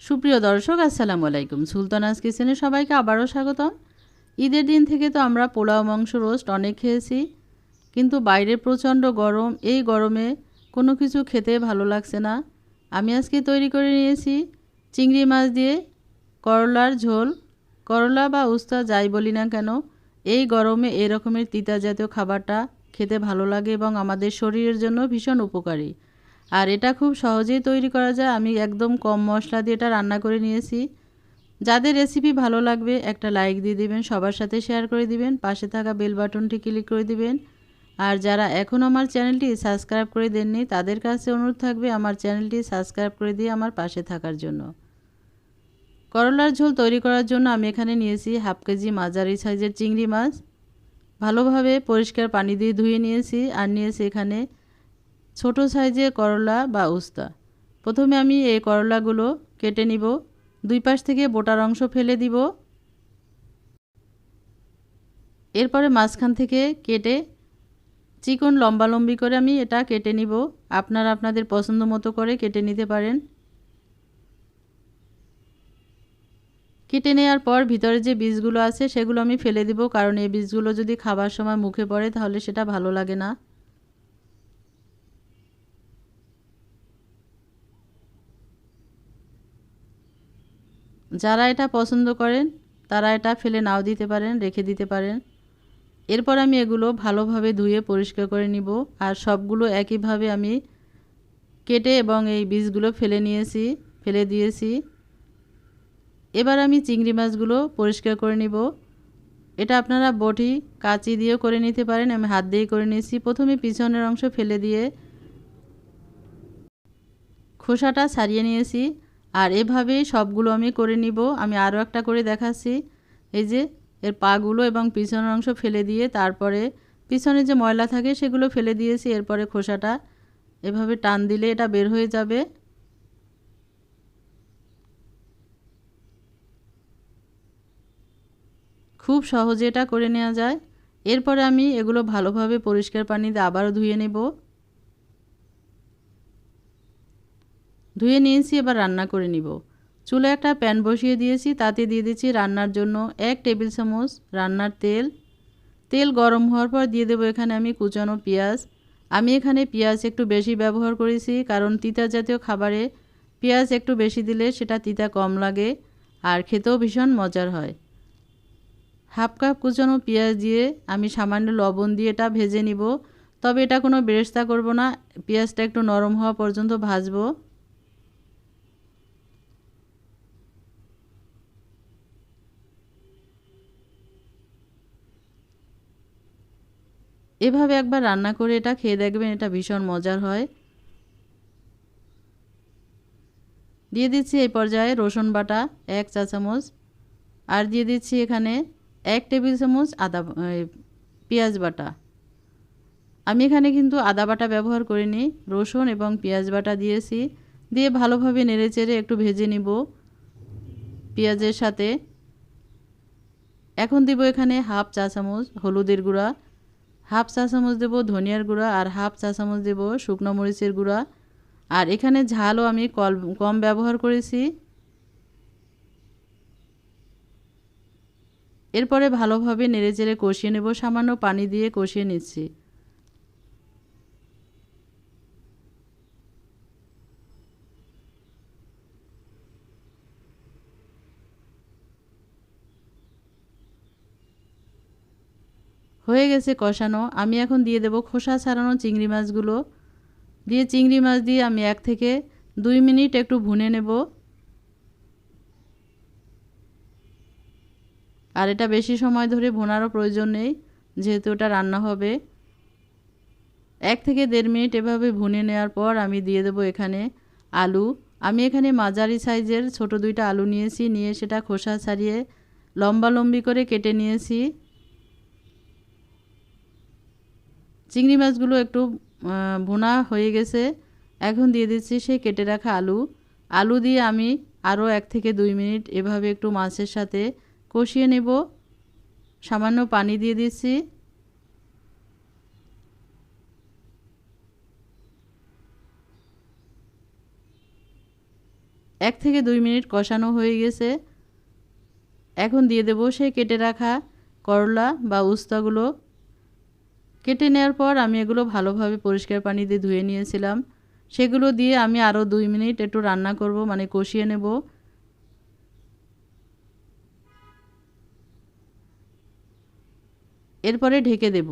সুপ্রিয় দর্শক আসসালামু আলাইকুম। সুলতানাস কিচেনে সবাইকে আবারও স্বাগতম। ঈদের দিন থেকে তো আমরা পোলাও, মাংস, রোস্ট অনেক খেয়েছি, কিন্তু বাইরে প্রচণ্ড গরম। এই গরমে কোনো কিছু খেতে ভালো লাগছে না। আমি আজকে তৈরি করে নিয়েছি চিংড়ি মাছ দিয়ে করলার ঝোল। করলা বা উস্তা যাই বলি না কেন, এই গরমে এই রকমের তিতা জাতীয় খাবারটা খেতে ভালো লাগে এবং আমাদের শরীরের জন্য ভীষণ উপকারী। আর এটা খুব সহজেই তৈরি করা যায়। আমি একদম কম মশলা দিয়ে এটা রান্না করে নিয়েছি। যাদের রেসিপি ভালো লাগবে একটা লাইক দিয়ে দিবেন, সবার সাথে শেয়ার করে দিবেন, পাশে থাকা বেল বাটনটি ক্লিক করে দিবেন। আর যারা এখনও আমার চ্যানেলটি সাবস্ক্রাইব করে দেননি তাদের কাছে অনুরোধ থাকবে আমার চ্যানেলটি সাবস্ক্রাইব করে দিয়ে আমার পাশে থাকার জন্য। করলার ঝোল তৈরি করার জন্য আমি এখানে নিয়েছি হাফ কেজি মাঝারি সাইজের চিংড়ি মাছ। ভালোভাবে পরিষ্কার পানি দিয়ে ধুয়ে নিয়েছি। আর নিয়েছি এখানে ছোট সাইজের করলা বা উস্তা। প্রথমে আমি এই করলাগুলো কেটে নিব। দুই পাশ থেকে বোটার অংশ ফেলে দিব। এরপরে মাঝখান থেকে কেটে চিকন লম্বালম্বি করে আমি এটা কেটে নিব। আপনারা আপনাদের পছন্দ মতো করে কেটে নিতে পারেন। কেটে নেওয়ার পর ভিতরে যে বীজগুলো আছে সেগুলো আমি ফেলে দিব, কারণ এই বীজগুলো যদি খাবার সময় মুখে পড়ে তাহলে সেটা ভালো লাগে না। যারা এটা পছন্দ করেন তারা এটা ফেলে নাও দিতে পারেন, রেখে দিতে পারেন। এরপর আমি এগুলো ভালোভাবে ধুয়ে পরিষ্কার করে নিব। আর সবগুলো একইভাবে আমি কেটে এবং এই বীজগুলো ফেলে দিয়েছি। এবার আমি চিংড়ি মাছগুলো পরিষ্কার করে নিব। এটা আপনারা বটি কাঁচি দিয়েও করে নিতে পারেন, আমি হাত দিয়ে করে নিয়েছি। প্রথমে পিছনের অংশ ফেলে দিয়ে খোসাটা ছাড়িয়ে নিয়েছি। আর এভাবেই সবগুলো আমি করে নিব। আমি আরও একটা করে দেখাচ্ছি। এই যে এর পাগুলো এবং পিছনের অংশ ফেলে দিয়ে তারপরে পিছনে যে ময়লা থাকে সেগুলো ফেলে দিয়েছি। এরপরে খোসাটা এভাবে টান দিলে এটা বের হয়ে যাবে। খুব সহজে এটা করে নেওয়া যায়। এরপরে আমি এগুলো ভালোভাবে পরিষ্কার পানিতে আবারও ধুয়ে নেব। ধুয়ে নিয়েছি, এবার রান্না করে নিব। চুলে একটা প্যান বসিয়ে দিয়েছি, তাতে দিয়ে দিচ্ছি রান্নার জন্য 1 টেবিল চামচ রান্নার তেল। তেল গরম হওয়ার পর দিয়ে দেবো এখানে আমি কুচানো পেঁয়াজ। আমি এখানে পেঁয়াজ একটু বেশি ব্যবহার করেছি, কারণ তিতা জাতীয় খাবারে পেঁয়াজ একটু বেশি দিলে সেটা তিতা কম লাগে আর খেতেও ভীষণ মজার হয়। হাফ কাপ কুচানো পেঁয়াজ দিয়ে আমি সামান্য লবণ দিয়ে এটা ভেজে নিব। তবে এটা কোনো বেরেস্তা করব না, পেঁয়াজটা একটু নরম হওয়া পর্যন্ত ভাজবো। এভাবে একবার রান্না করে এটা খেয়ে দেখবেন, এটা ভীষণ মজার হয়। দিয়ে দিচ্ছি এই পর্যায়ে রসুন বাটা 1 চা চামচ। আর দিয়ে দিচ্ছি এখানে 1 টেবিল চামচ পেঁয়াজ বাটা। আমি এখানে কিন্তু আদা বাটা ব্যবহার করিনি, রসুন এবং পেঁয়াজ বাটা দিয়েছি। দিয়ে ভালোভাবে নেড়েচেড়ে একটু ভেজে নিব পেঁয়াজের সাথে। এখন দিব এখানে হাফ চা চামচ হলুদের গুঁড়া, হাফ চা চামচ দেব ধনিয়ার গুঁড়া, আর হাফ চা চামচ দেব শুকনো মরিচের গুঁড়া। আর এখানে ঝালও আমি কম ব্যবহার করেছি। এরপরে ভালোভাবে নেড়েচেড়ে কষিয়ে নেব, সামান্য পানি দিয়ে কষিয়ে নিচ্ছি। হয়ে গেছে কষানো। আমি এখন দিয়ে দেব খোসা ছাড়ানো চিংড়ি মাছগুলো। চিংড়ি মাছ দিয়ে আমি 1 থেকে 2 মিনিট একটু ভুনে নেব। আর এটা বেশি সময় ধরে ভোনারও প্রয়োজন নেই, যেহেতু এটা রান্না হবে। 1 থেকে 1.5 মিনিট এভাবে ভুনে নেওয়ার পর আমি দিয়ে দেব এখানে আলু। আমি এখানে মাঝারি সাইজের ছোট 2টা আলু নিয়েছি, নিয়ে সেটা খোসা ছাড়িয়ে লম্বালম্বি করে কেটে নিয়েছি। চিংড়ি মাছগুলো একটু ভুনা হয়ে গেছে। এখন দিয়ে দিচ্ছি সেই কেটে রাখা আলু। আলু দিয়ে আমি আরও 1 থেকে 2 মিনিট এভাবে একটু মাছের সাথে কষিয়ে নেব। সামান্য পানি দিয়ে দিচ্ছি। 1 থেকে 2 মিনিট কষানো হয়ে গেছে। এখন দিয়ে দেব সেই কেটে রাখা করলা বা উস্তাগুলো। কেটে নেওয়ার পর আমি এগুলো ভালোভাবে পরিষ্কার পানি দিয়ে ধুয়ে নিয়েছিলাম। সেগুলো দিয়ে আমি আরও 2 মিনিট একটু রান্না করব, মানে কষিয়ে নেব। এরপরে ঢেকে দেব।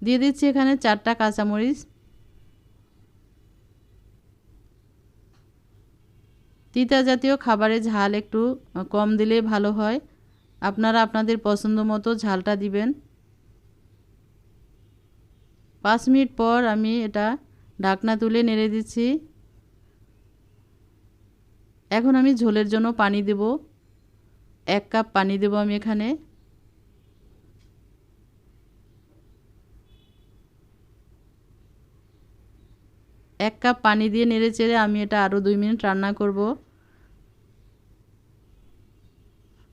দিয়ে দিচ্ছি এখানে 4টা কাঁচামরিচ। তিতা জাতীয় খাবারে ঝাল একটু কম দিলে ভালো হয়। আপনারা আপনাদের পছন্দ মতো ঝালটা দিবেন। 5 মিনিট পর আমি এটা ঢাকনা তুলে নেড়ে দিচ্ছি। এখন আমি ঝোলের জন্য পানি দেব। 1 কাপ পানি দেব আমি এখানে। এক কাপ পানি দিয়ে নেড়ে চেড়ে আমি এটা আরও 2 মিনিট রান্না করব।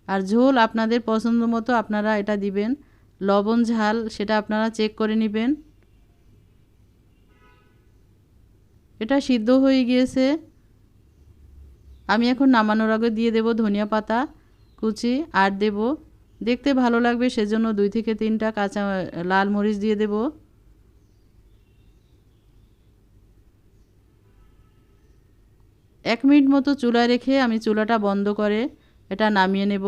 আর ঝোল আপনাদের পছন্দ মতো আপনারা এটা দিবেন। লবণ ঝাল সেটা আপনারা চেক করে নেবেন। এটা সিদ্ধ হয়ে গিয়েছে। আমি এখন নামানোর আগে দিয়ে দেব ধনিয়া পাতা কুচি আর দেব, দেখতে ভালো লাগবে সেজন্য 2 থেকে 3টা কাঁচা লাল মরিচ দিয়ে দেব। এক মিনিট মতো চুলায় রেখে আমি চুলাটা বন্ধ করে এটা নামিয়ে নেব।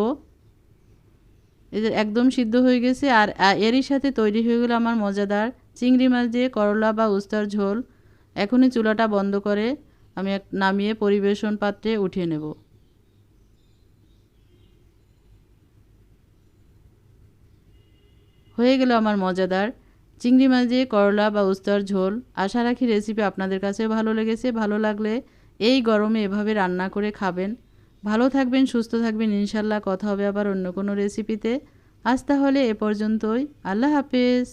এই যে একদম সিদ্ধ হয়ে গেছে। আর এরই সাথে তৈরি হয়ে গেল আমার মজাদার চিংড়ি মাছ দিয়ে করলা বা উস্তার ঝোল। এখনই চুলাটা বন্ধ করে আমি নামিয়ে পরিবেশন পাত্রে উঠিয়ে নেব। হয়ে গেল আমার মজাদার চিংড়ি মাছ দিয়ে করলা বা উস্তার ঝোল। আশা রাখি রেসিপি আপনাদের কাছে ভালো লেগেছে। ভালো লাগলে এই গরমে এভাবে রান্না করে খাবেন। ভালো থাকবেন, সুস্থ থাকবেন ইনশাল্লাহ। কথা হবে আবার অন্য কোনো রেসিপিতে। আজ তাহলে এ পর্যন্তই। আল্লাহ হাফেজ।